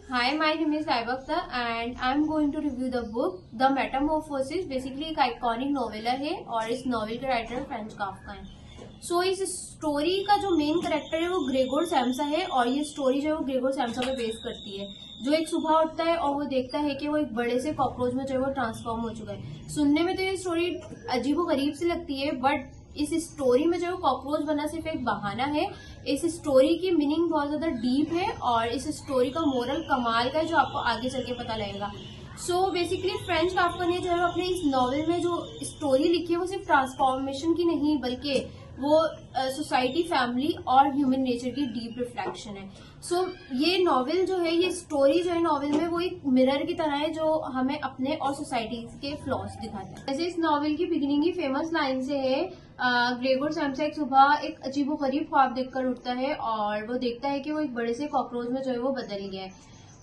Hi, my name is Saibakta and I'm going to review the book The Metamorphosis। Basically एक iconic novel है और इस novel के writer French Kafka हैं। सो इस स्टोरी का जो मेन करेक्टर है वो ग्रेगोर सैम्सा है और ये स्टोरी जो है वो ग्रेगोर सैम्सा पे बेस करती है, जो एक सुबह उठता है और वो देखता है कि वो एक बड़े से कॉकरोच में जो है वो ट्रांसफॉर्म हो चुका है। सुनने में तो ये स्टोरी अजीबोगरीब सी लगती है, बट इस स्टोरी में जो कॉकरोच बना सिर्फ एक बहाना है। इस स्टोरी की मीनिंग बहुत ज्यादा डीप है और इस स्टोरी का मोरल कमाल का है, जो आपको आगे चल के पता लगेगा। सो बेसिकली फ्रेंच काफ्का ने जो है अपने इस नॉवेल में जो स्टोरी लिखी है वो सिर्फ ट्रांसफॉर्मेशन की नहीं, बल्कि वो सोसाइटी, फैमिली और ह्यूमन नेचर की डीप रिफ्लेक्शन है। सो ये नॉवेल जो है, ये स्टोरी जो है नॉवेल में, वो एक मिरर की तरह है जो हमें अपने और सोसाइटी के फ्लॉज दिखाता है। जैसे इस नॉवेल की बिगिनिंग की फेमस लाइन से है, ग्रेगोर सैम्सा एक सुबह एक अजीबोगरीब ख्वाब देखकर उठता है और वो देखता है कि वो एक बड़े से कॉकरोच में जो है वो बदल गया है।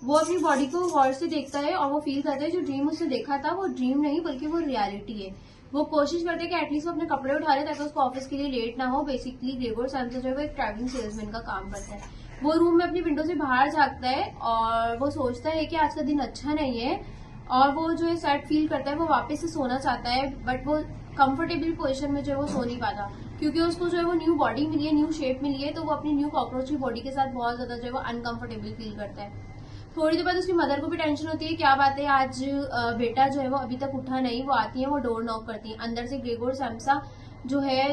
वो अपनी बॉडी को गौर से देखता है और वो फील करता है जो ड्रीम उसने देखा था वो ड्रीम नहीं बल्कि वो रियलिटी है। वो कोशिश करते हैं कि एटलीस्ट वो अपने कपड़े उठा ले ताकि उसको ऑफिस के लिए लेट ना हो। बेसिकली ग्रेगोर सैम्सा जो है वो एक ट्रैवलिंग सेल्समैन का काम करता है। वो रूम में अपनी विंडो से बाहर झांकता है और वो सोचता है कि आज का दिन अच्छा नहीं है और वो जो है सैड फील करता है। वो वापस से सोना चाहता है, बट वो कंफर्टेबल पोजीशन में जो है वो सो नहीं पाता क्योंकि उसको जो है वो न्यू बॉडी मिली है, न्यू शेप मिली है, तो वो अपनी न्यू कॉकरोच की बॉडी के साथ बहुत ज्यादा जो है वो अनकंफर्टेबल फील करता है। थोड़ी देर बाद उसकी मदर को भी टेंशन होती है, क्या बात है आज बेटा जो है वो अभी तक उठा नहीं। वो आती है, वो डोर नॉक करती है। अंदर से ग्रेगोर सैम्सा जो है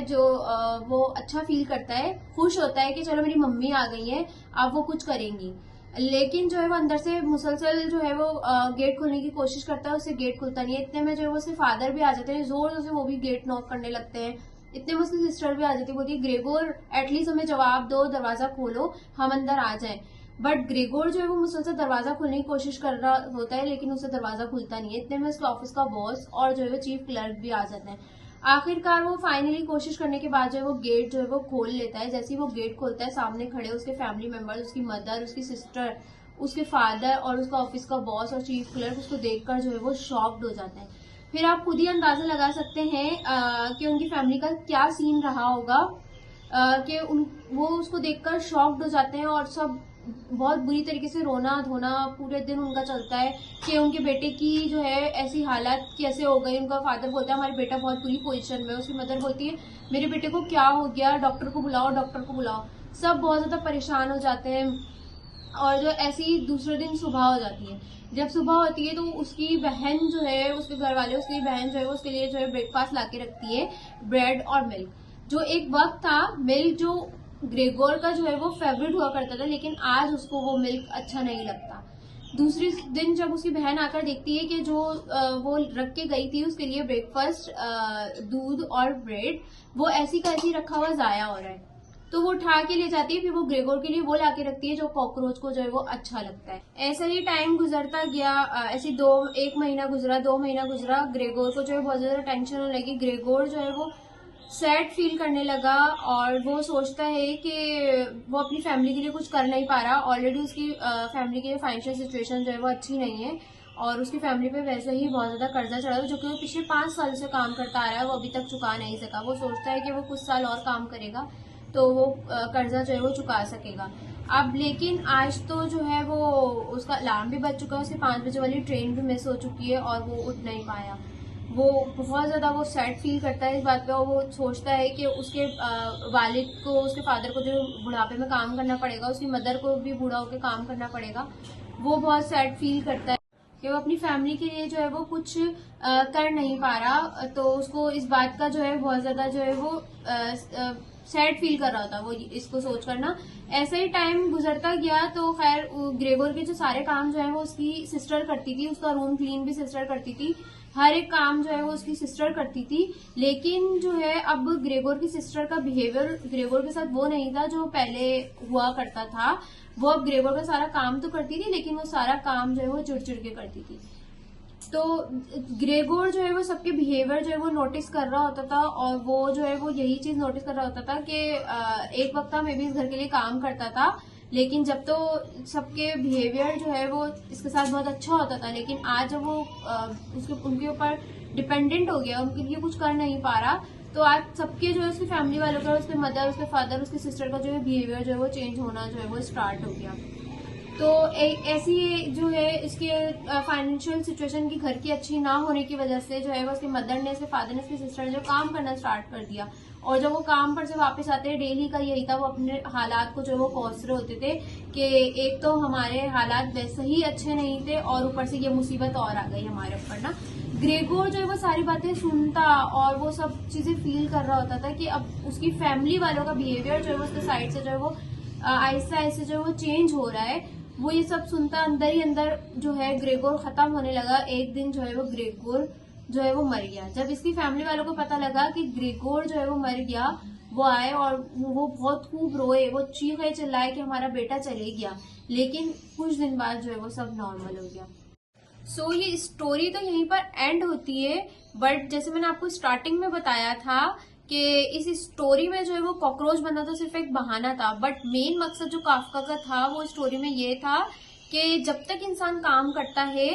वो अच्छा फील करता है, खुश होता है कि चलो मेरी मम्मी आ गई है, अब वो कुछ करेंगी। लेकिन जो है वो अंदर से मुसलसल जो है वो गेट खोलने की कोशिश करता है, उससे गेट खुलता नहीं है। इतने में जो है वो उसके फादर भी आ जाते हैं, जोर से वो भी गेट नॉक करने लगते हैं। इतने में उसकी सिस्टर भी आ जाती है, बोलती है ग्रेगोर एटलीस्ट हमें जवाब दो, दरवाजा खोलो, हम अंदर आ जाएं। बट ग्रेगोर जो है वो मुसलसल दरवाजा खोलने की कोशिश कर रहा होता है लेकिन उससे दरवाजा खुलता नहीं है। इतने में उसके ऑफिस का बॉस और जो है वो चीफ क्लर्क भी आ जाते हैं। आखिरकार वो फाइनली कोशिश करने के बाद जो है वो गेट जो है वो खोल लेता है। जैसे ही वो गेट खोलता है, सामने खड़े उसके फैमिली मेंबर्स, उसकी मदर, उसकी सिस्टर, उसके फादर और उसका ऑफिस का बॉस और चीफ क्लर्क उसको देखकर जो है वो शॉक्ड हो जाते हैं। फिर आप खुद ही अंदाजा लगा सकते हैं कि उनकी फैमिली का क्या सीन रहा होगा, कि वो उसको देखकर शॉक्ड हो जाते हैं और सब बहुत बुरी तरीके से रोना धोना पूरे दिन उनका चलता है कि उनके बेटे की जो है ऐसी हालत कैसे हो गई। उनका फादर बोलता है हमारे बेटा बहुत बुरी पोजीशन में। उसकी मदर बोलती है मेरे बेटे को क्या हो गया, डॉक्टर को बुलाओ, डॉक्टर को बुलाओ। सब बहुत ज्यादा परेशान हो जाते हैं और जो ऐसी दूसरे दिन सुबह हो जाती है। जब सुबह होती है तो उसकी बहन जो है, उसके घर वाले उसकी बहन जो है उसके लिए जो है ब्रेकफास्ट लाके रखती है, ब्रेड और मिल्क। जो एक वक्त था मिल्क जो ग्रेगोर का जो है वो फेवरेट हुआ करता था, लेकिन आज उसको वो मिल्क अच्छा नहीं लगता। दूसरे दिन जब उसकी बहन आकर देखती है कि जो वो रख के गई थी उसके लिए ब्रेकफास्ट, दूध और ब्रेड, वो ऐसी का ऐसी रखा हुआ जाया हो रहा है, तो वो उठा के ले जाती है। फिर वो ग्रेगोर के लिए वो लाके रखती है जो कॉकरोच को जो है वो अच्छा लगता है। ऐसा ही टाइम गुजरता गया, ऐसे एक महीना गुजरा, 2 महीना गुजरा। ग्रेगोर को जो है बहुत ज्यादा टेंशन होने लगी। ग्रेगोर जो है वो सैड फील करने लगा और वो सोचता है कि वो अपनी फैमिली के लिए कुछ कर नहीं पा रहा। ऑलरेडी उसकी फैमिली की फाइनेंशियल सिचुएशन जो है वो अच्छी नहीं है और उसकी फैमिली पे वैसे ही बहुत ज्यादा कर्जा चढ़ा है जो कि वो पिछले 5 साल से काम करता आ रहा है, वो अभी तक चुका नहीं सका। वो सोचता है कि वो कुछ साल और काम करेगा तो वो कर्जा जो है वो चुका सकेगा। अब लेकिन आज तो जो है वो उसका अलार्म भी बज चुका है, उसकी 5 बजे वाली ट्रेन भी मिस हो चुकी है और वो उठ नहीं पाया। वो बहुत ज्यादा वो सैड फील करता है इस बात पे और वो सोचता है कि उसके वालिद को, उसके फादर को जो बुढ़ापे में काम करना पड़ेगा, उसकी मदर को भी बूढ़ा होकर काम करना पड़ेगा। वो बहुत सैड फील करता है कि वो अपनी फैमिली के लिए जो है वो कुछ कर नहीं पा रहा, तो उसको इस बात का जो है बहुत ज्यादा जो है वो सैड फील कर रहा था वो इसको सोच कर ना। ऐसा ही टाइम गुजरता गया तो खैर ग्रेगोर के जो सारे काम जो है वो उसकी सिस्टर करती थी। उसका रूम क्लीन भी सिस्टर करती थी, हर एक काम जो है वो उसकी सिस्टर करती थी। लेकिन जो है अब ग्रेगोर की सिस्टर का बिहेवियर ग्रेगोर के साथ वो नहीं था जो पहले हुआ करता था। वो अब ग्रेगोर का सारा काम तो करती थी लेकिन वो सारा काम जो है वो चिड़चिड़ के करती थी। तो ग्रेगोर जो है वो सबके बिहेवियर जो है वो नोटिस कर रहा होता था और वो जो है वो यही चीज नोटिस कर रहा होता था कि एक वक्त मैं भी इस घर के लिए काम करता था, लेकिन जब तो सबके बिहेवियर जो है वो इसके साथ बहुत अच्छा होता था, लेकिन आज जब वो उनके ऊपर डिपेंडेंट हो गया, उनके लिए कुछ कर नहीं पा रहा, तो आज सबके जो है उसकी फैमिली वालों का, उसके मदर, उसके फादर, उसके सिस्टर का जो है बिहेवियर जो है वो चेंज होना जो है वो स्टार्ट हो गया। तो ऐसी जो है इसके फाइनेंशियल सिचुएशन की घर की अच्छी ना होने की वजह से जो है वो उसके मदर ने, उसके फादर ने, उसकी सिस्टर ने जो काम करना स्टार्ट कर दिया। और जब वो काम पर से वापस आते हैं, डेली का यही था, वो अपने हालात को जो वो कोस रहे होते थे कि एक तो हमारे हालात वैसे ही अच्छे नहीं थे और ऊपर से ये मुसीबत और आ गई हमारे ऊपर ना। ग्रेगोर जो है वो सारी बातें सुनता और वो सब चीजें फील कर रहा होता था कि अब उसकी फैमिली वालों का बिहेवियर जो है वो उसके साइड से जो है वो आहिस्ता आहिस्ता जो है वो चेंज हो रहा है। वो ये सब सुनता अंदर ही अंदर जो है ग्रेगोर खत्म होने लगा। एक दिन जो है वो ग्रेगोर जो है वो मर गया। जब इसकी फैमिली वालों को पता लगा कि ग्रेगोर जो है वो मर गया, वो आए और वो बहुत खूब रोए, वो चीखे चिल्लाए कि हमारा बेटा चले गया। लेकिन कुछ दिन बाद जो है वो सब नॉर्मल हो गया। सो ये स्टोरी तो यहीं पर एंड होती है, बट जैसे मैंने आपको स्टार्टिंग में बताया था कि इस स्टोरी में जो है वो कॉकरोच बनना तो सिर्फ एक बहाना था, बट मेन मकसद जो काफका का था वो स्टोरी में ये था कि जब तक इंसान काम करता है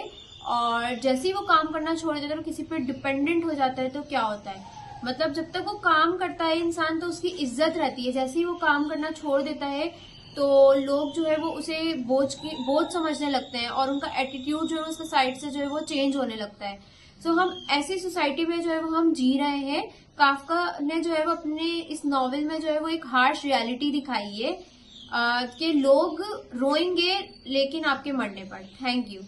और जैसे ही वो काम करना छोड़ देता है, तो किसी पर डिपेंडेंट हो जाता है, तो क्या होता है, मतलब जब तक वो काम करता है इंसान तो उसकी इज्जत रहती है। जैसे ही वो काम करना छोड़ देता है तो लोग जो है वो उसे बोझ समझने लगते हैं और उनका एटीट्यूड जो है उसके साइड से जो है वो चेंज होने लगता है। सो हम ऐसी सोसाइटी में जो है वो हम जी रहे हैं। काफका ने जो है वो अपने इस नॉवेल में जो है वो एक हार्श रियलिटी दिखाई है कि लोग रोएंगे लेकिन आपके मरने पर। Thank you.